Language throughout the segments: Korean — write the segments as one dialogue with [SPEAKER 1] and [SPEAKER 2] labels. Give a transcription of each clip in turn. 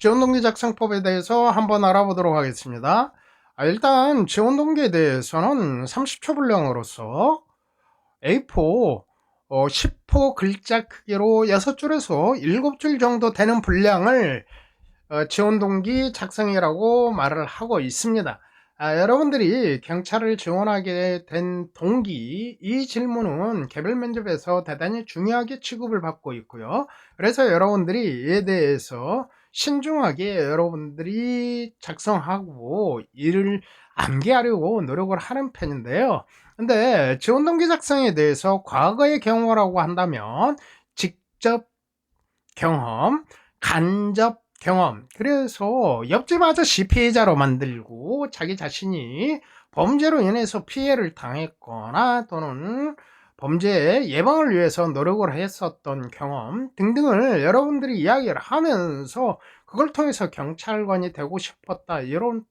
[SPEAKER 1] 지원동기 작성법에 대해서 한번 알아보도록 하겠습니다. 일단 지원동기에 대해서는 30초 분량으로서 A4 10호 글자 크기로 6줄에서 7줄 정도 되는 분량을 지원동기 작성이라고 말을 하고 있습니다. 여러분들이 경찰을 지원하게 된 동기, 이 질문은 개별 면접에서 대단히 중요하게 취급을 받고 있고요. 그래서 여러분들이 이에 대해서 신중하게 여러분들이 작성하고 이를 암기하려고 노력을 하는 편인데요. 근데 지원동기 작성에 대해서 과거의 경험이라고 한다면 직접 경험, 간접 경험, 그래서 옆집 아저씨 피해자로 만들고 자기 자신이 범죄로 인해서 피해를 당했거나 또는 범죄 예방을 위해서 노력을 했었던 경험 등등을 여러분들이 이야기를 하면서 그걸 통해서 경찰관이 되고 싶었다, 이런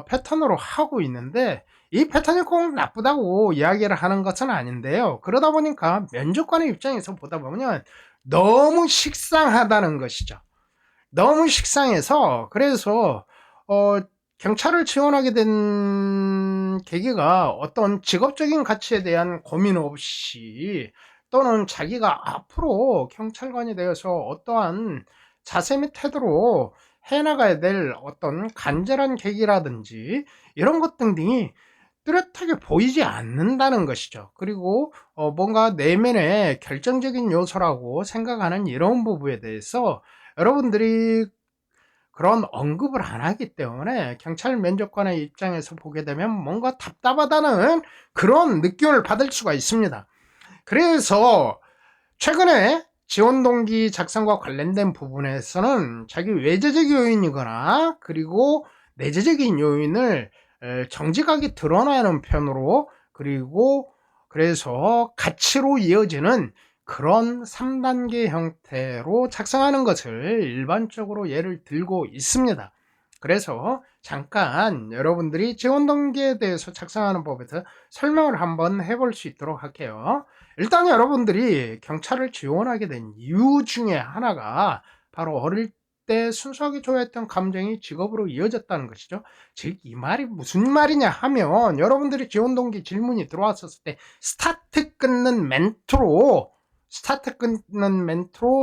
[SPEAKER 1] 패턴으로 하고 있는데, 이 패턴이 꼭 나쁘다고 이야기를 하는 것은 아닌데요. 그러다 보니까 면접관의 입장에서 보다 보면 너무 식상하다는 것이죠. 너무 식상해서, 그래서 경찰을 지원하게 된 계기가 어떤 직업적인 가치에 대한 고민 없이, 또는 자기가 앞으로 경찰관이 되어서 어떠한 자세 및 태도로 해나가야 될 어떤 간절한 계기라든지 이런 것 등등이 뚜렷하게 보이지 않는다는 것이죠. 그리고 뭔가 내면의 결정적인 요소라고 생각하는 이런 부분에 대해서 여러분들이 그런 언급을 안 하기 때문에 경찰 면접관의 입장에서 보게 되면 뭔가 답답하다는 그런 느낌을 받을 수가 있습니다. 그래서 최근에 지원 동기 작성과 관련된 부분에서는 자기 외재적 요인이거나 그리고 내재적인 요인을 정직하게 드러나는 편으로, 그리고 그래서 가치로 이어지는 그런 3단계 형태로 작성하는 것을 일반적으로 예를 들고 있습니다. 그래서 잠깐 여러분들이 지원 동기에 대해서 작성하는 법에서 설명을 한번 해볼 수 있도록 할게요. 일단 여러분들이 경찰을 지원하게 된 이유 중에 하나가 바로 어릴 때 순수하게 좋아했던 감정이 직업으로 이어졌다는 것이죠. 즉, 이 말이 무슨 말이냐 하면, 여러분들이 지원 동기 질문이 들어왔었을 때 스타트 끊는 멘트로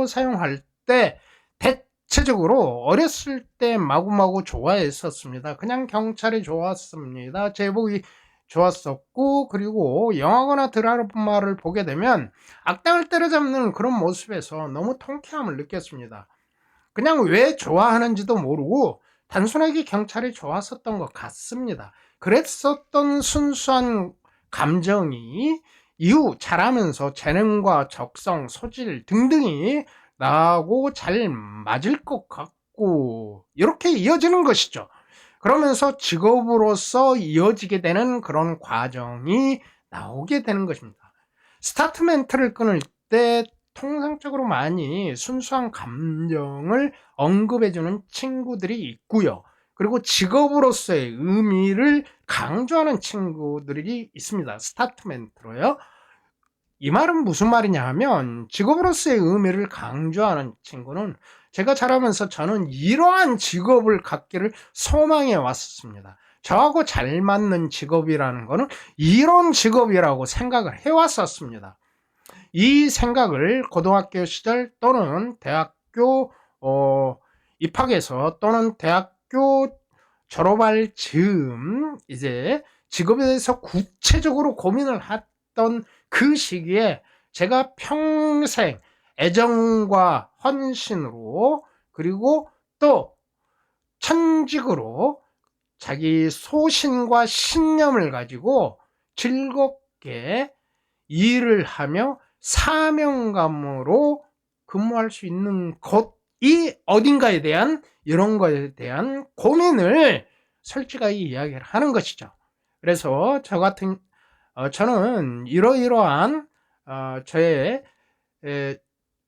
[SPEAKER 1] 사용할 때 대체적으로 어렸을 때 마구마구 좋아했었습니다. 그냥 경찰이 좋았습니다. 제복이 좋았었고, 그리고 영화거나 드라마를 보게 되면 악당을 때려잡는 그런 모습에서 너무 통쾌함을 느꼈습니다. 그냥 왜 좋아하는지도 모르고 단순하게 경찰이 좋았었던 것 같습니다. 그랬었던 순수한 감정이 이후 자라면서 재능과 적성, 소질 등등이 나하고 잘 맞을 것 같고 이렇게 이어지는 것이죠. 그러면서 직업으로서 이어지게 되는 그런 과정이 나오게 되는 것입니다. 스타트 멘트를 끊을 때 통상적으로 많이 순수한 감정을 언급해주는 친구들이 있고요. 그리고 직업으로서의 의미를 강조하는 친구들이 있습니다. 스타트 멘트로요. 이 말은 무슨 말이냐 하면, 직업으로서의 의미를 강조하는 친구는 제가 자라면서 저는 이러한 직업을 갖기를 소망해 왔었습니다. 저하고 잘 맞는 직업이라는 것은 이런 직업이라고 생각을 해왔었습니다. 이 생각을 고등학교 시절 또는 대학교 입학해서 또는 대학교 졸업할 즈음 이제 직업에 대해서 구체적으로 고민을 했던 그 시기에 제가 평생 애정과 헌신으로, 그리고 또 천직으로 자기 소신과 신념을 가지고 즐겁게 일을 하며 사명감으로 근무할 수 있는 곳이 어딘가에 대한, 이런 거에 대한 고민을 솔직하게 이야기를 하는 것이죠. 그래서 저는 이러이러한 저의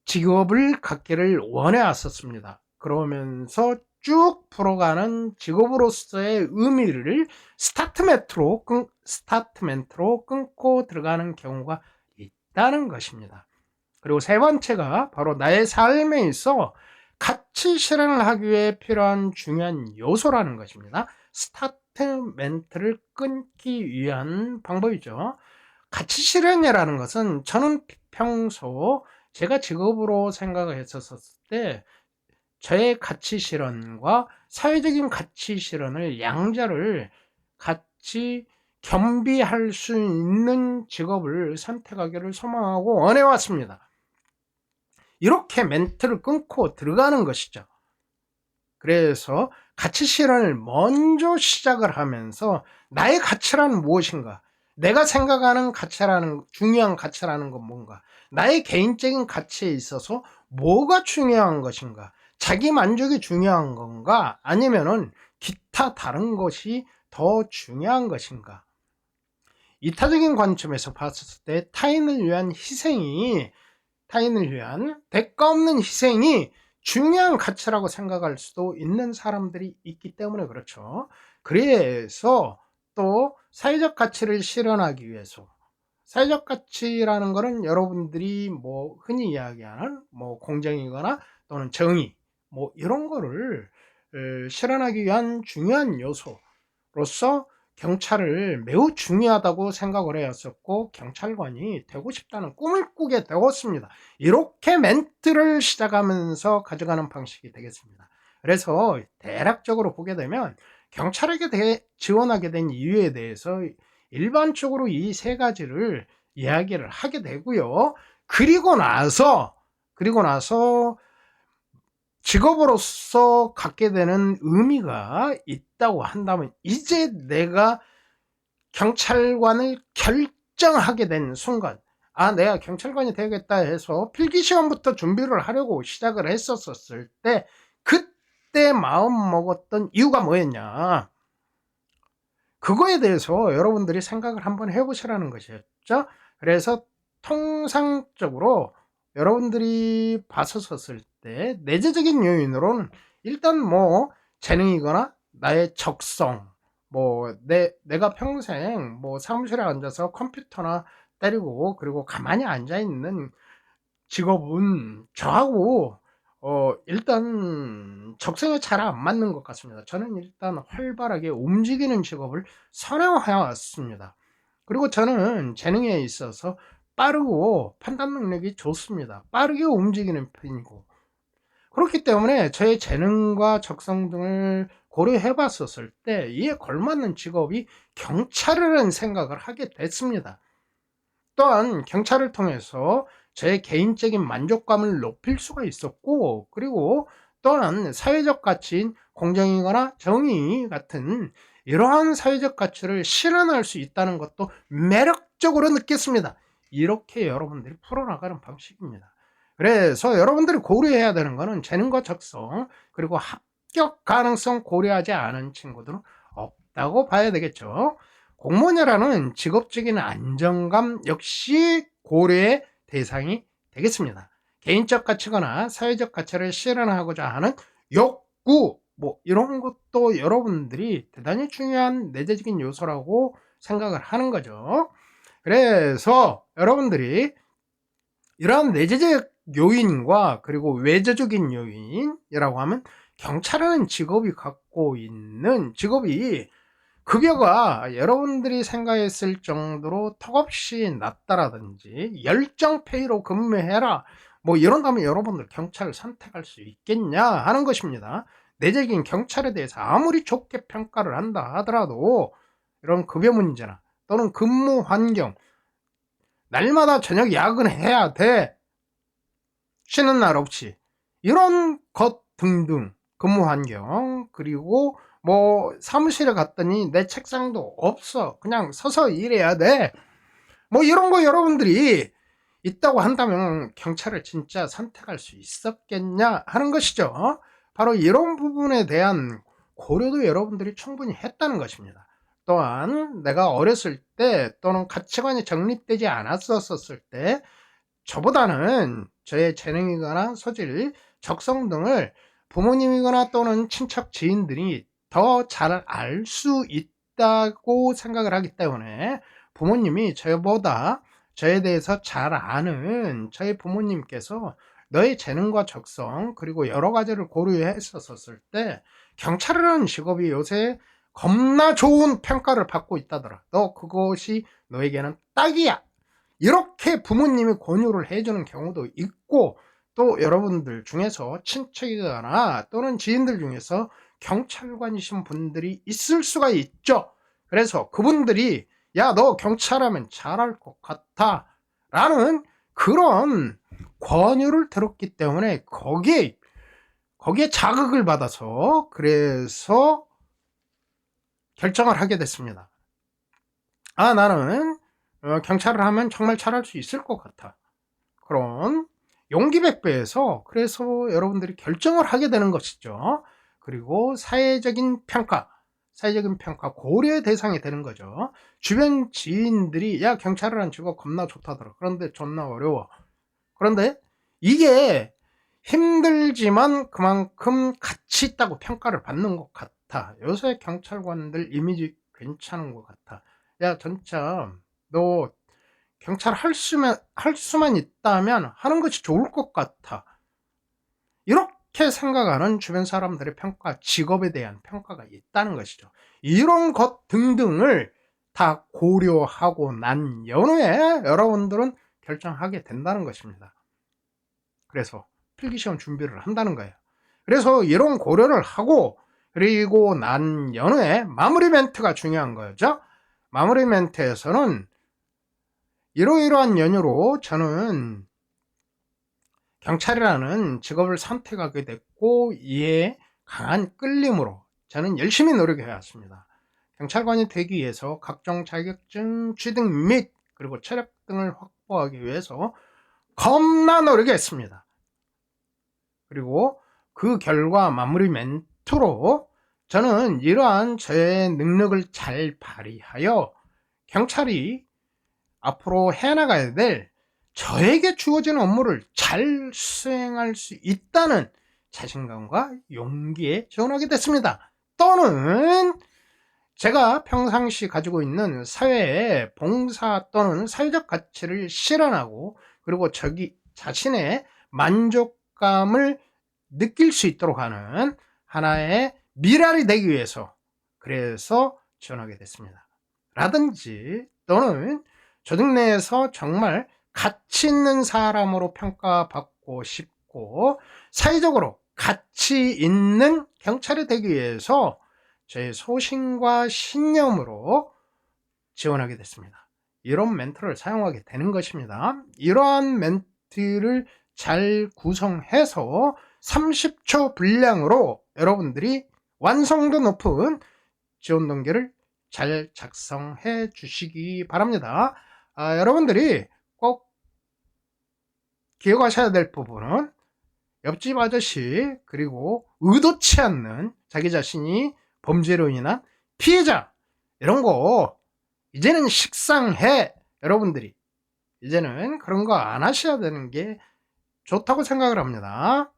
[SPEAKER 1] 직업을 갖기를 원해 왔었습니다. 그러면서 쭉 풀어가는 직업으로서의 의미를 스타트멘트로 끊고 들어가는 경우가 있다는 것입니다. 그리고 세 번째가 바로 나의 삶에 있어 가치 실현을 하기 위해 필요한 중요한 요소라는 것입니다. 스타트 멘트를 끊기 위한 방법이죠. 가치 실현이라는 것은 저는 평소 제가 직업으로 생각을 했었을 때 저의 가치 실현과 사회적인 가치 실현을 양자를 같이 겸비할 수 있는 직업을 선택하기를 소망하고 원해왔습니다. 이렇게 멘트를 끊고 들어가는 것이죠. 그래서 가치 실현을 먼저 시작을 하면서 나의 가치란 무엇인가? 내가 생각하는 가치라는, 중요한 가치라는 건 뭔가? 나의 개인적인 가치에 있어서 뭐가 중요한 것인가? 자기 만족이 중요한 건가? 아니면은 기타 다른 것이 더 중요한 것인가? 이타적인 관점에서 봤을 때 타인을 위한 대가 없는 희생이 중요한 가치라고 생각할 수도 있는 사람들이 있기 때문에 그렇죠. 그래서 또 사회적 가치를 실현하기 위해서, 사회적 가치라는 것은 여러분들이 뭐 흔히 이야기하는 뭐 공정이거나 또는 정의 뭐 이런 거를 실현하기 위한 중요한 요소로서 경찰을 매우 중요하다고 생각을 해왔었고 경찰관이 되고 싶다는 꿈을 꾸게 되었습니다. 이렇게 멘트를 시작하면서 가져가는 방식이 되겠습니다. 그래서 대략적으로 보게 되면 경찰에게 지원하게 된 이유에 대해서 일반적으로 이 세 가지를 이야기를 하게 되고요. 그리고 나서 직업으로서 갖게 되는 의미가 있다고 한다면 이제 내가 경찰관을 결정하게 된 순간, 내가 경찰관이 되겠다 해서 필기시험부터 준비를 하려고 시작을 했었을 때 그때 마음 먹었던 이유가 뭐였냐, 그거에 대해서 여러분들이 생각을 한번 해보시라는 것이었죠. 그래서 통상적으로 여러분들이 봤었을 때 내재적인 요인으로는 일단 뭐 재능이거나 나의 적성, 뭐 내가 평생 뭐 사무실에 앉아서 컴퓨터나 때리고 그리고 가만히 앉아 있는 직업은 저하고 일단 적성에 잘 안 맞는 것 같습니다. 저는 일단 활발하게 움직이는 직업을 선호해 왔습니다. 그리고 저는 재능에 있어서 빠르고 판단 능력이 좋습니다. 빠르게 움직이는 편이고 그렇기 때문에 저의 재능과 적성 등을 고려해 봤었을 때 이에 걸맞는 직업이 경찰이라는 생각을 하게 됐습니다. 또한 경찰을 통해서 제 개인적인 만족감을 높일 수가 있었고 그리고 또한 사회적 가치인 공정이거나 정의 같은 이러한 사회적 가치를 실현할 수 있다는 것도 매력적으로 느꼈습니다. 이렇게 여러분들이 풀어나가는 방식입니다. 그래서 여러분들이 고려해야 되는 것은 재능과 적성 그리고 합격 가능성 고려하지 않은 친구들은 없다고 봐야 되겠죠. 공무원이라는 직업적인 안정감 역시 고려의 대상이 되겠습니다. 개인적 가치거나 사회적 가치를 실현하고자 하는 욕구, 뭐 이런 것도 여러분들이 대단히 중요한 내재적인 요소라고 생각을 하는 거죠. 그래서 여러분들이 이러한 내재적 요인과 그리고 외재적인 요인이라고 하면 경찰이라는 직업이 갖고 있는 직업이 급여가 여러분들이 생각했을 정도로 턱없이 낮다라든지 열정 페이로 근무해라 뭐 이런다면 여러분들 경찰을 선택할 수 있겠냐 하는 것입니다. 내적인 경찰에 대해서 아무리 좋게 평가를 한다 하더라도 이런 급여 문제나 또는 근무 환경, 날마다 저녁 야근해야 돼, 쉬는 날 없이, 이런 것 등등, 근무 환경, 그리고 뭐 사무실에 갔더니 내 책상도 없어, 그냥 서서 일해야 돼, 뭐 이런 거 여러분들이 있다고 한다면 경찰을 진짜 선택할 수 있었겠냐 하는 것이죠. 바로 이런 부분에 대한 고려도 여러분들이 충분히 했다는 것입니다. 또한 내가 어렸을 때 또는 가치관이 정립되지 않았었을 때 저보다는 저의 재능이거나 소질, 적성 등을 부모님이거나 또는 친척 지인들이 더 잘 알 수 있다고 생각을 하기 때문에 부모님이 저보다 저에 대해서 잘 아는 저희 부모님께서 너의 재능과 적성 그리고 여러 가지를 고려했었을 때 경찰이라는 직업이 요새 겁나 좋은 평가를 받고 있다더라. 너 그것이 너에게는 딱이야. 이렇게 부모님이 권유를 해주는 경우도 있고, 또 여러분들 중에서 친척이거나 또는 지인들 중에서 경찰관이신 분들이 있을 수가 있죠. 그래서 그분들이 야, 너 경찰하면 잘할 것 같아 라는 그런 권유를 들었기 때문에 거기에 자극을 받아서 그래서 결정을 하게 됐습니다. 아, 나는 경찰을 하면 정말 잘할 수 있을 것 같아. 그런 용기 백배에서 그래서 여러분들이 결정을 하게 되는 것이죠. 그리고 사회적인 평가 고려의 대상이 되는 거죠. 주변 지인들이 야, 경찰을 한 직업 겁나 좋다더라. 그런데 존나 어려워. 그런데 이게 힘들지만 그만큼 가치 있다고 평가를 받는 것 같아. 요새 경찰관들 이미지 괜찮은 것 같아. 야, 진짜 너 경찰 할 수만 있다면 하는 것이 좋을 것 같아. 이렇게 생각하는 주변 사람들의 평가, 직업에 대한 평가가 있다는 것이죠. 이런 것 등등을 다 고려하고 난 연후에 여러분들은 결정하게 된다는 것입니다. 그래서 필기시험 준비를 한다는 거예요. 그래서 이런 고려를 하고 그리고 난 연후에 마무리 멘트가 중요한 거죠. 마무리 멘트에서는 이러이러한 연유로 저는 경찰이라는 직업을 선택하게 됐고 이에 강한 끌림으로 저는 열심히 노력해 왔습니다. 경찰관이 되기 위해서 각종 자격증 취득 및 그리고 체력 등을 확보하기 위해서 겁나 노력했습니다. 그리고 그 결과 마무리 멘트로 저는 이러한 저의 능력을 잘 발휘하여 경찰이 앞으로 해나가야 될 저에게 주어진 업무를 잘 수행할 수 있다는 자신감과 용기에 지원하게 됐습니다. 또는 제가 평상시 가지고 있는 사회의 봉사 또는 사회적 가치를 실현하고 그리고 자신의 만족감을 느낄 수 있도록 하는 하나의 미랄이 되기 위해서 그래서 지원하게 됐습니다. 라든지 또는 조직 내에서 정말 가치 있는 사람으로 평가받고 싶고 사회적으로 가치 있는 경찰이 되기 위해서 제 소신과 신념으로 지원하게 됐습니다. 이런 멘트를 사용하게 되는 것입니다. 이러한 멘트를 잘 구성해서 30초 분량으로 여러분들이 완성도 높은 지원 동기를 잘 작성해 주시기 바랍니다. 여러분들이 꼭 기억하셔야 될 부분은 옆집 아저씨 그리고 의도치 않는 자기 자신이 범죄로 인한 피해자 이런 거 이제는 식상해. 여러분들이 이제는 그런 거 안 하셔야 되는 게 좋다고 생각을 합니다.